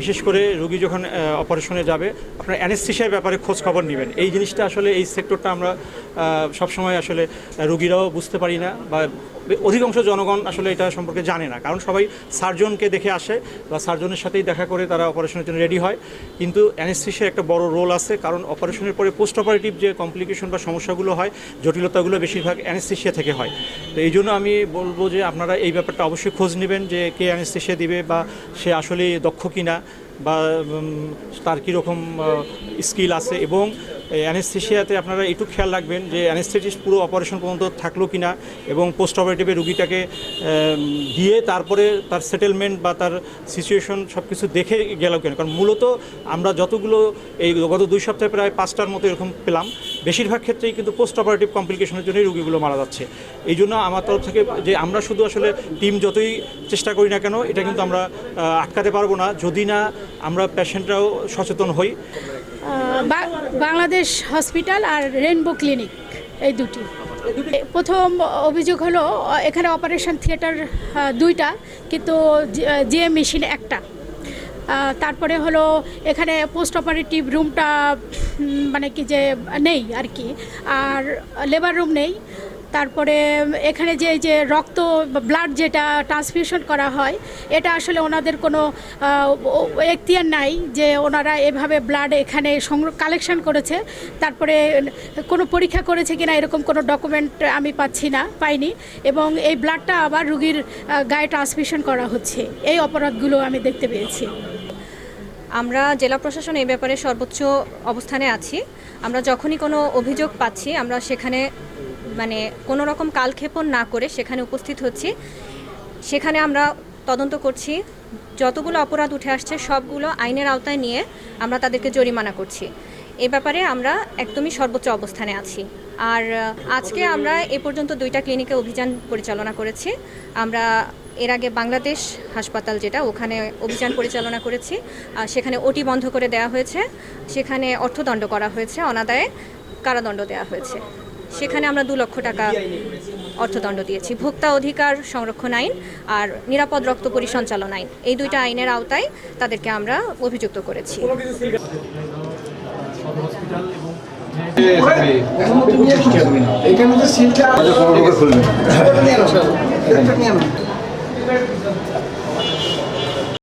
বিশেষ করে রোগী যখন অপারেশনে যাবে আপনার অ্যানেস্থেশিয়ার ব্যাপারে খোঁজ খবর নেবেন। এই জিনিসটা আসলে এই সেক্টরটা আমরা সবসময় আসলে রোগীরাও বুঝতে পারি না বা অধিকাংশ জনগণ আসলে এটা সম্পর্কে জানে না, কারণ সবাই সার্জনকে দেখে আসে বা সার্জনের সাথেই দেখা করে তারা অপারেশনের জন্য রেডি হয়। কিন্তু অ্যানেস্থেশিয়ার একটা বড় রোল আছে, কারণ অপারেশনের পরে পোস্ট অপারেটিভ যে কমপ্লিকেশন বা সমস্যাগুলো হয়, জটিলতাগুলো বেশিরভাগ অ্যানেস্থেশিয়া থেকে হয়। তো এই জন্য আমি বলবো যে আপনারা এই ব্যাপারটা অবশ্যই খোঁজ নেবেন যে কে অ্যানেস্থেশিয়া দিবে বা সে আসলে দক্ষ কিনা বা তার কীরকম স্কিল আছে। এবং অ্যানেস্থেশিয়াতে আপনারা একটু খেয়াল রাখবেন যে অ্যানেস্থেটিস্ট পুরো অপারেশন পর্যন্ত থাকলো কিনা এবং পোস্ট অপারেটিভে রুগীটাকে দিয়ে তারপরে তার সেটেলমেন্ট বা তার সিচুয়েশন সব কিছু দেখে গেল কেন। কারণ মূলত আমরা যতগুলো এই গত 2 সপ্তাহে প্রায় 5টার মতো এরকম পেলাম, বেশিরভাগ ক্ষেত্রেই কিন্তু পোস্ট অপারেটিভ কমপ্লিকেশনের জন্যই রুগীগুলো মারা যাচ্ছে। এই জন্য আমার তরফ থেকে যে আমরা শুধু আসলে টিম যতই চেষ্টা করি না কেন, এটা কিন্তু আমরা আটকাতে পারবো না যদি না আমরা পেশেন্টরাও সচেতন হই। বাংলাদেশ হসপিটাল আর রেইনবো ক্লিনিক, এই দুটি। প্রথম অভিযোগ হলো এখানে অপারেশন থিয়েটার 2টা, কিন্তু জিএম মেশিন 1টা। তারপরে হলো এখানে পোস্ট অপারেটিভ রুমটা মানে কি যে নেই আর কি, আর লেবার রুম নেই। তারপরে এখানে যে রক্ত ব্লাড যেটা ট্রান্সফিউশন করা হয়, এটা আসলে ওনাদের কোনো এখতিয়ার নাই যে ওনারা এভাবে ব্লাড এখানে কালেকশন করেছে। তারপরে কোনো পরীক্ষা করেছে কিনা এরকম কোনো ডকুমেন্ট আমি পাইনি। এবং এই ব্লাডটা আবার রুগীর গায়ে ট্রান্সফিউশন করা হচ্ছে। এই অপরাধগুলো আমি দেখতে পেয়েছি। আমরা জেলা প্রশাসন এই ব্যাপারে সর্বোচ্চ অবস্থানে আছি। আমরা যখনই কোনো অভিযোগ পাচ্ছি আমরা সেখানে মানে কোনো রকম কালক্ষেপণ না করে সেখানে উপস্থিত হচ্ছি। সেখানে আমরা তদন্ত করছি, যতগুলো অপরাধ উঠে আসছে সবগুলো আইনের আওতায় নিয়ে আমরা তাদেরকে জরিমানা করছি। এ ব্যাপারে আমরা একদমই সর্বোচ্চ অবস্থানে আছি। আর আজকে আমরা এ পর্যন্ত 2টা ক্লিনিকে অভিযান পরিচালনা করেছি। আমরা এর আগে বাংলাদেশ হাসপাতাল যেটা, ওখানে অভিযান পরিচালনা করেছি। সেখানে ওটি বন্ধ করে দেওয়া হয়েছে, সেখানে অর্থদণ্ড করা হয়েছে, অনাদায়ে কারাদণ্ড দেওয়া হয়েছে। সেখানে আমরা 2 লক্ষ টাকা অর্থদণ্ড দিয়েছি। ভোক্তা অধিকার সংরক্ষণ আইন আর নিরাপদ রক্ত পরিসঞ্চালন আইন, এই 2টা আইনের আওতায় তাদেরকে আমরা অভিযুক্ত করেছি। এখানে